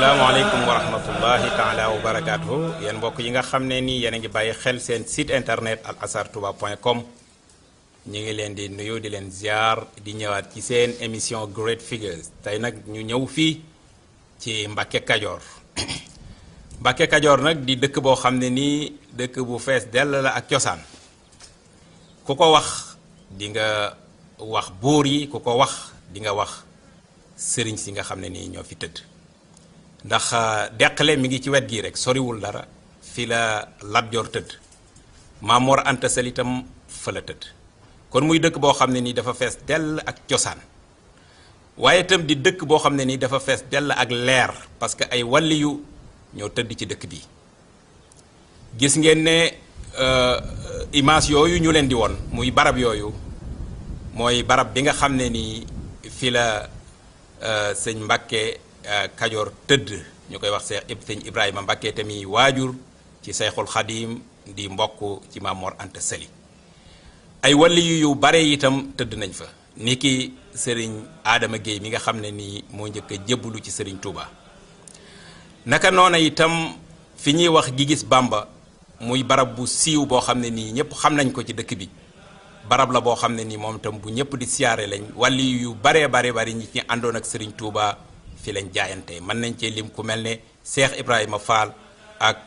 asalaamaaleykum wa rahmatullahi taala wa barakaatuhu yéen mbokk yi nga xam ne nii yéen a ngi bàyyi xel seen site internet al-azhartouba.com ñu ngi leen di nuyu di leen ziar di ñëwaat ci seen émission Great Figures tey nag ñu ñëw fii ci Mbacke Kajoor Mbacke Kajoor nag di dëkk boo xam ne nii dëkk bu fees dell la ak cosaan ku ko wax di nga wax buur yi ku ko wax di nga wax sëriñ si nga xam ne nii ñoo fi tëdd ndax deqale mi ngi ci wet gii rek soriwul dara fi la Lat Joor tëdd Maam Mor Anta Sali itam fa la tëdd kon muy dëkk boo xam ne nii dafa fees dell ak cosaan waaye itam di dëkk boo xam ne nii dafa fees dell ak leer parce que ay waliyu ñoo tëdd ci dëkk bi gis ngeen ne image yooyu ñu leen di woon muy barab yooyu mooy barab bi nga xam ne nii fi la sëñ Mbacke Kajoor tëdd ñu koy wax sëñ Ibrahima Mbacke tamit waajur ci Seyxul Xadim di mbokk ci Maam Mor Anta Sali ay waliyu yu bare itam tëdd nañ fa niki sëriñ Adama Guèye mi nga xam ne nii moo njëkk a jébbalu ci sëriñ Touba naka noona itam fi ñuy wax Gigis Bamba muy barab bu siiw boo xam ne nii ñëpp xam nañ ko ci dëkk bi barab la boo xam ne nii moom itam bu ñëpp di siyaare lañ waliyu yu baree bari ñi ci àndoon ak sëriñ Touba fi lañ jaayante mën nañ cee lim ku mel ne Cheikh Ibrahima Fall ak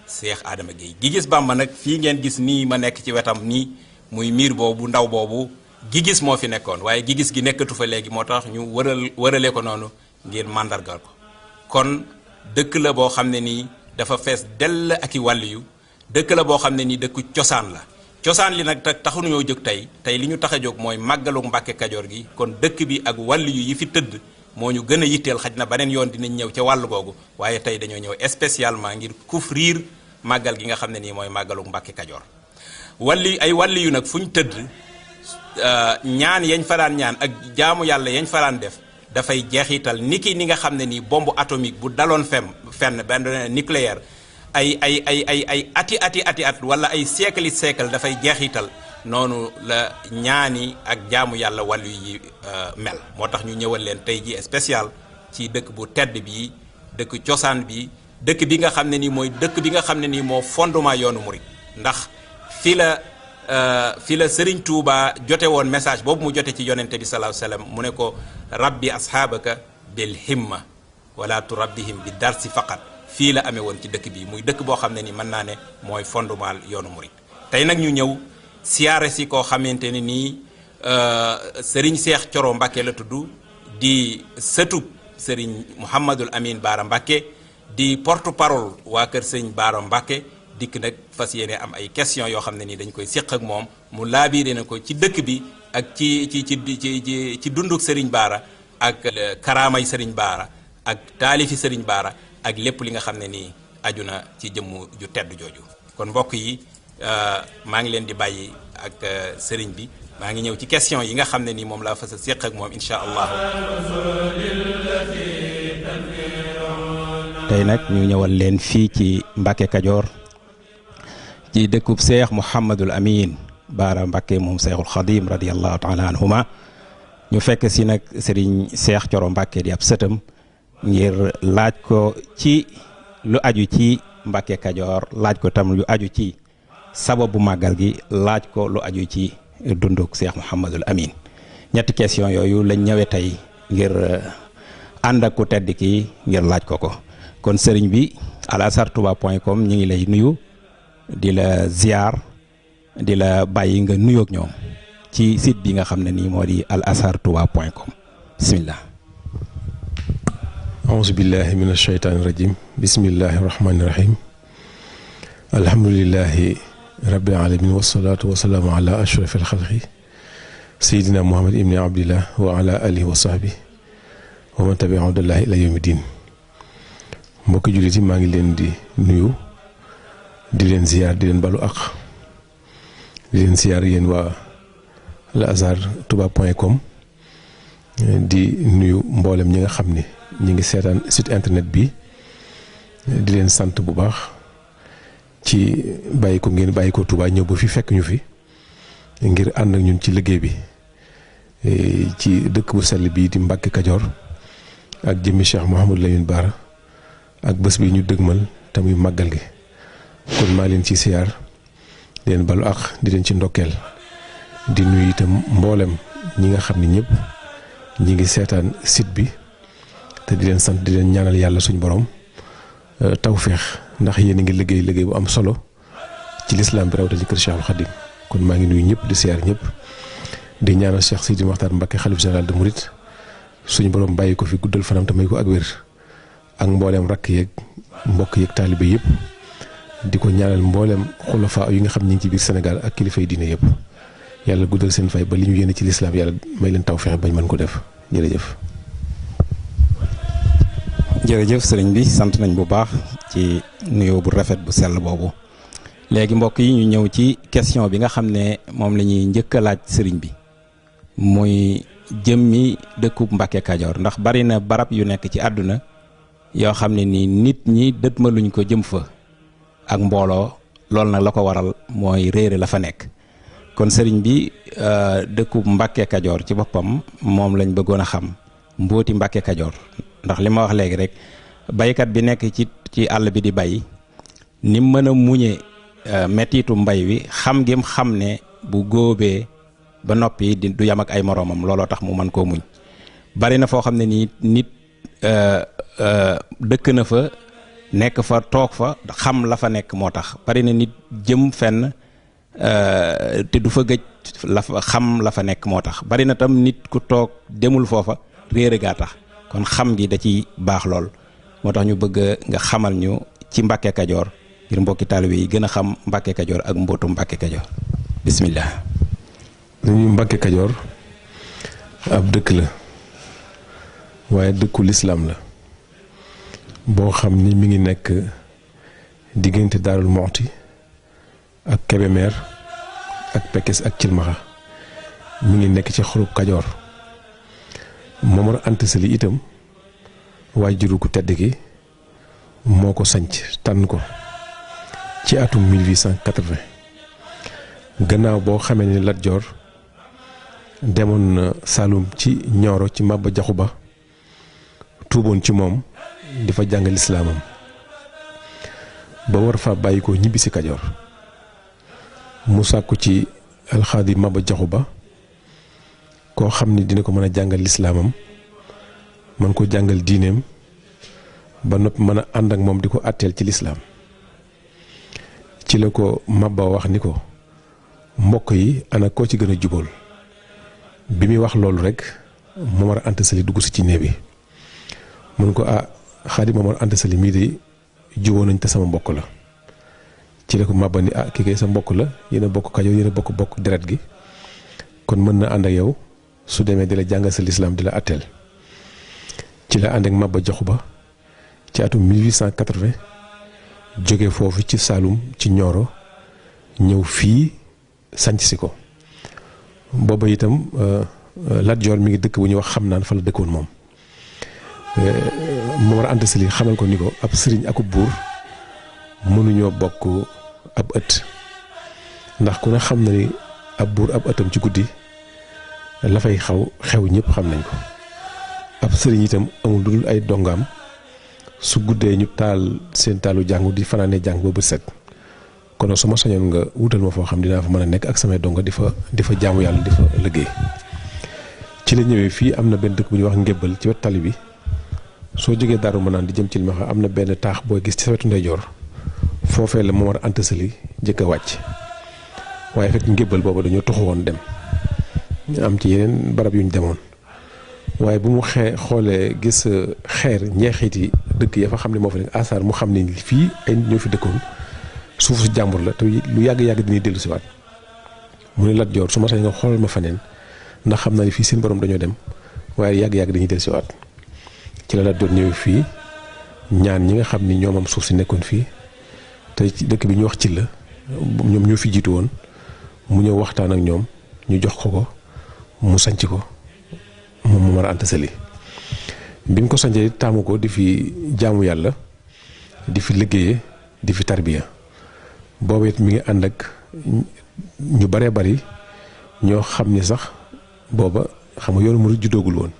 Cheikh Adama Guèye Gigis Bamba nag fii ngeen gis nii ma nekk ci wetam nii muy miir boobu ndaw boobu Gigis moo fi nekkoon waaye Gigis gi nekkatu fa léegi moo tax ñu wërale ko noonu ngir màndargal ko kon dëkk la boo xam ne nii dafa fees dell ak i wàlliyu dëkk la boo xam ne nii dëkku cosaan la cosaan li nag taxuñoo jóg tey li ñu tax a jóg mooy màggalu Mbacke Kajoor gi kon dëkk bi ak wàlliyu yi fi tëdd moo ñu gën a yitteel xaj na beneen yoon dinañ ñëw ca wàll googu waaye tey dañoo ñëw spécialement ngir couvrir màggal gi nga xam ne nii mooy màggalu Mbacke Kajoor ay wàlliyu nag fu ñu tëdd ñaan yañ fa daan ñaan ak jaamu yàlla yañ fa daan def dafay jeexital ni nga xam ne nii bombe atomique bu daloon fenn benn nucléaire ay ati at wala ay siècle dafay jeexital noonu la ñaani ak jaamu yàlla wàllu yi mel moo tax ñu ñëwal leen tey ji spécial ci dëkk bu tedd bi dëkk cosaan bi dëkk bi nga xam ne nii mooy dëkk bi nga xam ne nii moo fondement yoonu murit ndax fi la Serigne Touba jote woon message boobu mu jote ci yonente bi sallallahu alayhi wasallam mu ne ko rabbi ashaabaka bil himma wala turabbihim bi darsi faqat fii la amee woon ci dëkk bi muy dëkk boo xam ne ni mën naa ne mooy fondement yoonu murit tey nag ñu ñëw siyaare si koo xamante ne nii Serigne Cheikh Thioro Mbacke la tudd di sëtub Serigne Mouhamadul Amin Baara Mbacke di porte parole waa kër Serigne Baara Mbacke dikk nag fas yéene am ay question yoo xam ne nii dañ koy séq ak moom mu laabiire na ko ci dëkk bi ak ci dunduk Serigne Baara ak karaamay Serigne Baara ak taalifi Serigne Baara ak lépp li nga xam ne nii aju na ci jëmm ju tedd jooju kon mbokk yi maa ngi leen di bàyyi ak Serigne bi maa ngi ñëw ci question yi nga xam ne nii moom laa fas a séq ak moom incha allah. tey nag ñu ñëwal leen fii ci Mbacke Kajoor ci dëkkub Cheikh Mouhamadul Amin Baara Mbacke moom Cheikhul Khadim radiyallahu taala anhuma ñu fekk si nag Serigne Cheikh Thioro Mbacke di ab sëtam ngir laaj ko ci lu aju ci Mbacke Kajoor laaj ko tam lu aju ci sababu màggal gi laaj ko lu aju ci dunduk Cheikh Mouhamadul Amin ñetti question yooyu lañ ñëwee tey ngir ànd ak ku tedd ki ngir laaj ko kon sëriñ bi al-azhartouba.com ñu ngi lay nuyu di la ziar di la bàyyi nga nuyoog ñoom ci site bi nga xam ne nii moo di al-azhartouba.com bismillah. auzu billahi min ashaytaani rajim bismillahi rahmaani rahim alhamdulillahi rabbil alamin wasalaatu wasalaamu ala ashrafil xalqi sayidina muhammad ibni abdillah wa ala alihi wa sahbi wa man tabi'ahum billahi ila yawmi din mbokki jullit yi maa ngi leen di nuyu di leen ziar di leen balu ak di leen ziar yéen waa al-azhartouba.com di nuyu mboolem ñi nga xam ne ñi ngi seetaan site internet bi di leen sant bu baax ci bàyyi ko ngeen bàyyi ko Touba ñëw ba fi fekk ñu fi ngir ànd ak ñun ci liggéey bi ci dëkk bu sell bii di Mbacke Kajoor ak jëmmi Cheikh Mouhamadou Lamine Bara ak bés bi ñu dëgmal te muy màggal gi kon maa leen ci siyaar di leen balu ak di leen ci ndokkeel di nuyu itam mboolem ñi nga xam ne ñëpp ñi ngi seetaan site bi te di leen sant di leen ñaanal yàlla suñu borom tawféex ndax yéen a ngi liggéey bu am solo ci lislaam bi rawatina ci kër Cheikhul Khadim kon maa ngi nuyu ñëpp di siyaar ñëpp di ñaanal Cheikh Sidi Mokhtar Mbacké xalif général de Mouride suñu borom bàyyi ko fi guddal fanam te may ko ak wér ak mbooleem rakk yeeg mbokk yeeg taalibe yëpp di ko ñaanal mbooleem xulafaa yi nga xam ñi ngi ci biir Sénégal ak kilifay diine yëpp yàlla guddal seen fay ba li ñu yéene ci lislaam yàlla may leen tawféex bañ mën ko def jërëjëf. jërëjëf sëriñ bi sant nañ bu baax ci nuyoo bu rafet bu sell boobu léegi mbokk yi ñu ñëw ci question bi nga xam ne moom la ñuy njëkk a laaj sëriñ bi muy jëmmi dëkkub Mbàkke Kajoor ndax bari na barab yu nekk ci àdduna yoo xam ne nii nit ñi dëtmaluñ ko jëm fa ak mbooloo loolu nag la ko waral mooy réere la fa nekk kon sëriñ bi dëkkub Mbàkke Kajoor ci boppam moom lañ bëggoon a xam mbooti Mbàkke Kajoor ndax li ma wax léegi rek baykat bi nekk ci àll bi di bay ni mën a muñe mettitu mbay wi xam ngim xam ne bu góobee ba noppi du yam ak ay moroomam looloo tax mu mën koo muñ bari na foo xam ne nii nit dëkk na fa nekk fa toog fa xam la fa nekk moo tax bari na nit jëm fenn te du fa gëj la fa xam la fa nekk moo tax bari na tam nit ku toog demul foofa réere gaa tax kon xam gi da ci baax lool moo tax ñu bëgg nga xamal ñu ci Mbàkke Kajoor ngir mbokki taalibe yi gën a xam Mbàkke Kajoor ak mbootu Mbàkke Kajoor bismillah. dañuy Mbàkke Kajoor ab dëkk la waaye dëkku lislaam la boo xam ni mi ngi nekk diggante Daarul Muxti ak Kébémer ak Pekes ak Cilmaxa mi ngi nekk ci xolub Kajoor Momar Anta Sali itam waajuru ku tedd gi moo ko sanc tànn ko ci atum 1880 gannaaw boo xamee ni Lat Joor demoon na Saalum ci Ñooro ci Maba Jaxu Ba tuuboon ci moom di fa jàng lislaamam ba war fa bàyyi ko ñibbi si Kajoor mu sàkku ci alxaadi Maba Jaxu Ba koo xam ni dina ko mën a jàngal lislaamam mën ko jàngal diineem ba noppi mën a ànd ak moom di ko àtteel ci lislaam ci la ko Maba wax ni ko mbokk yi ana koo ci gën a jubóol bi muy wax loolu rek Momar Anta Sali dugg si ci néeg bi mun ko xaadi Momar Anta Sali mii de jubóo nañ te sama mbokk la ci la ko Maba ni kii kay sa mbokk la yéen a bokk Kajoor yéen a bokk deret gi kon mën na ànd ak yow su demee di la jàngal sa lislaam di la atteel ci la ànd ak Maba Jaxu Ba ci atum 1880 jóge foofu ci Saalum ci Ñooro ñëw fii sanc si ko booba itam Lat Joor mi ngi dëkk bu ñuy wax xam naan fa la dëkkoon moom Momar Anta Sali xamal ko ni ko ab sëriñ akub buur mënuñoo bokk ab ëtt ndax ku ne xam na ni ab buur ab ëttam ci guddi la fay xew ñëpp xam nañ ko ab sëriñ itam amul lu dul ay dongaam su guddee ñu taal seen taalu jàngu di fanaane jàng ba bët set kon su ma sañoon nga wutal ma foo xam dinaa fa mën a nekk ak samay donga di fa jaamu yàlla di fa liggéey ci la ñëwee fii am na benn dëkk bu ñuy wax Ngébbal ci wet tali bi soo jógee Daaru Manaan di jëm ci Cilmaxa am na benn taax booy gis ci sa wetu ndeyjoor foofee la Momar Anta Sali njëkk a wàcc waaye fekk Ngébbal boobu dañoo toxu woon dem am ci yeneen barab yu ñu demoon waaye bu mu xoolee gis xeer njeexiti dëkk ya fa xam ne moo fa nekk asaar mu xam ne fii ay nit ñoo fi dëkkoon suufu si jàmbur la te lu yàgg-yàgg dañuy dellu si waat mu ne Lat Joor su ma sañ nga xoolal ma faneen ndax xam naa ne fii seen borom dañoo dem waaye yàgg-yàgg dañuy dellu si waat ci la Lat Joor ñëwee fii ñaan ñi nga xam ni ñoom am suuf si nekkoon fii te ci dëkk bi ñu wax ci la ñoom ñoo fi jiitu woon mu ñëw waxtaan ak ñoom ñu jox ko mu sanc ko moom Momar Anta Sali bi mu ko sancee taamu ko di fi jaamu yàlla di fi liggéeyee di fi tarbiya boobu it mi ngi ànd ak ñu baree bari ñoo xam ni sax booba xam nga yoonu murit juddoogul woon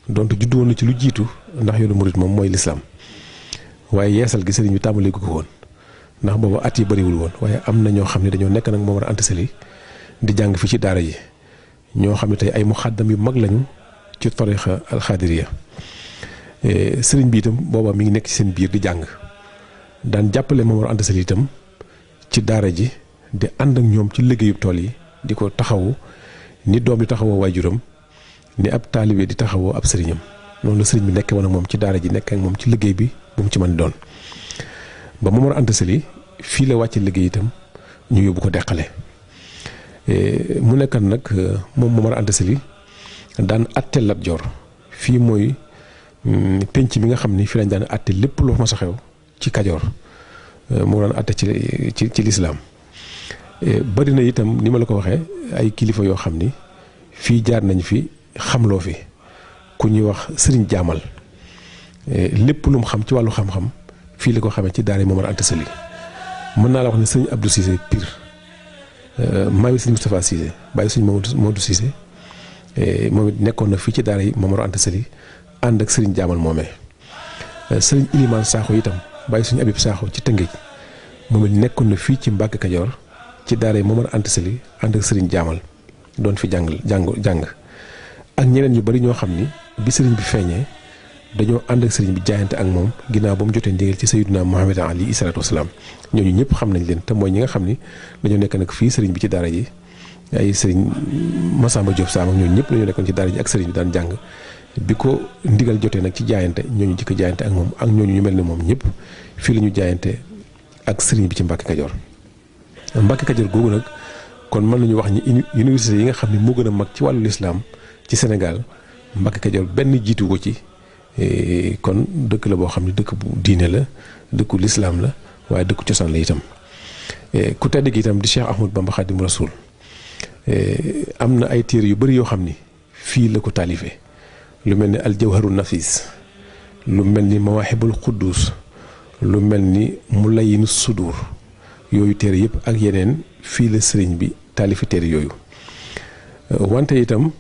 donte juddu woon na ci lu jiitu ndax yoonu murit moom mooy lislaam waaye yeesal gi sëriñ bi tàmbalee ko woon ndax booba at yi bëriwul woon waaye am na ñoo xam ne dañoo nekk nag Mame Mor Anta Saly di jàng fi ci daara ji ñoo xam ne tey ay muxaddam yu mag lañu ci tarixa alxaadiriya sëriñ bi itam booba mi ngi nekk ci seen biir di jàng daan jàppale Mame Mor Anta Saly itam ci daara ji di ànd ak ñoom ci liggéeyub tool yi di ko taxawu ni doom di taxawoo waajuram ni ab taalibe di taxawoo ab sëriñam noonu la sëriñ bi nekkee woon ak moom ci daara ji nekk ak moom ci liggéey bi bu mu ci mën doon ba Mame Mor Anta Saly fii la wàcce liggéey itam ñu yóbbu ko Deqale mu nekkan nag moom Mame Mor Anta Saly daan àtte Lat Joor fii mooy penc mi nga xam ni fi lañ daan àtte lépp lu ma sa xew ci Kajoor moo daan àtte ci lislaam bari na itam ni ma la ko waxee ay kilifa yoo xam ni fii jaar nañ fi xamloo fi ku ñuy wax sëriñ jaamal lépp lu mu xam ci wàllu xam-xam fii la ko xamee ci daara Mame Mor Anta Saly mën naa la wax ne sëriñ Abdou Cissé Pire maa ngi sëriñ Moustapha Cissé bàyyi sëriñ Modou Cissé moom it nekkoon na fii ci daara yi Mame Mor Anta Saly ànd ak sëriñ jaamal moomee sëriñ Ilimaan Sakho itam bàyyi sëriñ Abib Sakho ci Tëngéej moom it nekkoon na fii ci Mbàkke Kajoor ci daara yi Mame Mor Anta Saly ànd ak sëriñ jaamal doon fi jàng ak ñeneen ñu bari ñoo xam ni bi sëriñ bi feeñee dañoo ànd ak sëriñ bi jaayante ak moom ginnaaw ba mu jotee ndigal ci Sayyiduna Muhammad alayhi salaatu wasalaam ñooñu ñëpp xam nañ leen te mooy ñi nga xam ni dañoo nekk nag fii sëriñ bi ci daara ji ay sëriñ Massamba Diop Sam ak ñooñu ñëpp dañoo nekkoon ci daara ji ak sëriñ bi daan jàng bi ko ndigal jotee nag ci jaayante ñooñu jëkk jaayante ak moom ak ñooñu ñu mel ne moom ñëpp fii la ñu jaayante ak sëriñ bi ci Mbàkke Kajoor Mbàkke Kajoor googu nag kon mën nañu wax ni université yi nga xam ne moo gën a mag ci wàllu lislaam ci Sénégal Mbàkke Kajoor benn jiitu ko ci kon dëkk la boo xam ne dëkk bu diine la dëkku lislaam la waaye dëkku cosaan la itam ku tedd gi itam di Cheikh Ahmadou Bamba Xaadimu Rasuul am na ay téere yu bari yoo xam ni fii la ko taalifee lu mel ni aljawharu nafis lu mel ni mawaahibul quddus lu mel ni mulayinu sudur yooyu téere yëpp ak yeneen fii la sëriñ bi taalifi téere yooyu wante itam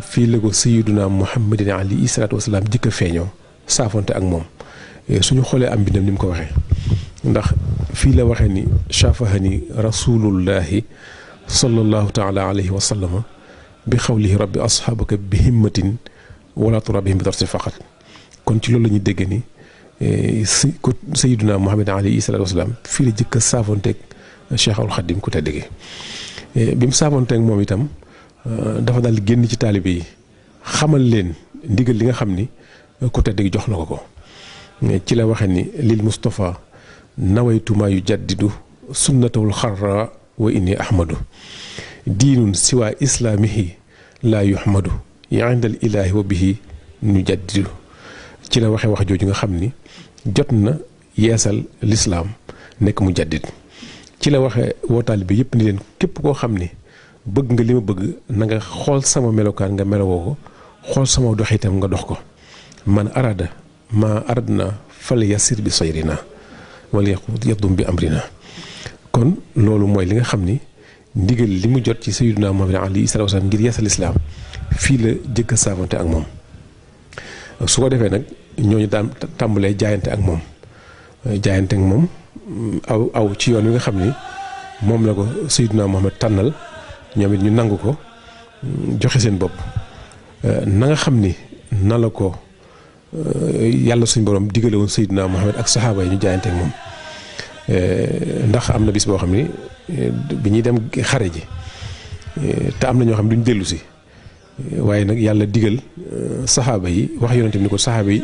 fii la ko sayyiduna muhammadin alayhi salaatu wasalaam jëkk a feeñoo saafonte ak moom suñu xoolee am mbindam ni mu ko waxee ndax fii la waxee ni shafahani rasulullahi sallallahu taala alayhi wa sallama bi xawlihi rabbi asxaabaka bi himmatin wala turabihim bi darsi faqat kon ci loolu la ñuy dégg ni ko sayyiduna muhammadin alayhi salaatu wasalaam fii la jëkk a saafonteeg Cheikhul Xadim ku tedd gi bi mu saafonteeg moom itam dafa daal génn ci taalibe yi xamal leen ndigal li nga xam ni ku tedd gi jox na ko ci la waxe ni lil Mustafa nawaytu maa yu jaddidu sunnatawul xarra wa inni ahmadu diinun siwa islaamihi laa yuhmadu indal ilaahi wa bihi nu jaddidu ci la waxe wax jooju nga xam ni jot na yeesal lislaam nekk mu jaddid ci la waxe woo taalibe yëpp ni leen képp koo xam ni bëgg nga li ma bëgg na nga xool sama melokaan nga melowoo ko xool sama dox itam nga dox ko man arada ma aradna fal yasir bi sayrina wala yadum bi amrina kon loolu mooy li nga xam ni ndigal li mu jot ci sayyiduna Muhammad alayhi salaatu wasalaam ngir yeesal islaam fii la jëkk a saavante ak moom su ko defee nag ñooñu daan tàmbalee jaayante ak moom aw ci yoon wi nga xam ni moom la ko sayyiduna Muhammad tànnal ñoom it ñu nangu ko joxe seen bopp na nga xam ni na la ko yàlla suñ borom digale woon Seydina Muhammad ak saxaaba yi ñu jaayante ak moom ndax am na bis boo xam ni bi ñuy dem xare ji te am na ñoo xam duñ dellu si waaye nag yàlla digal saxaaba yi wax yonent bi ni ko saxaaba yi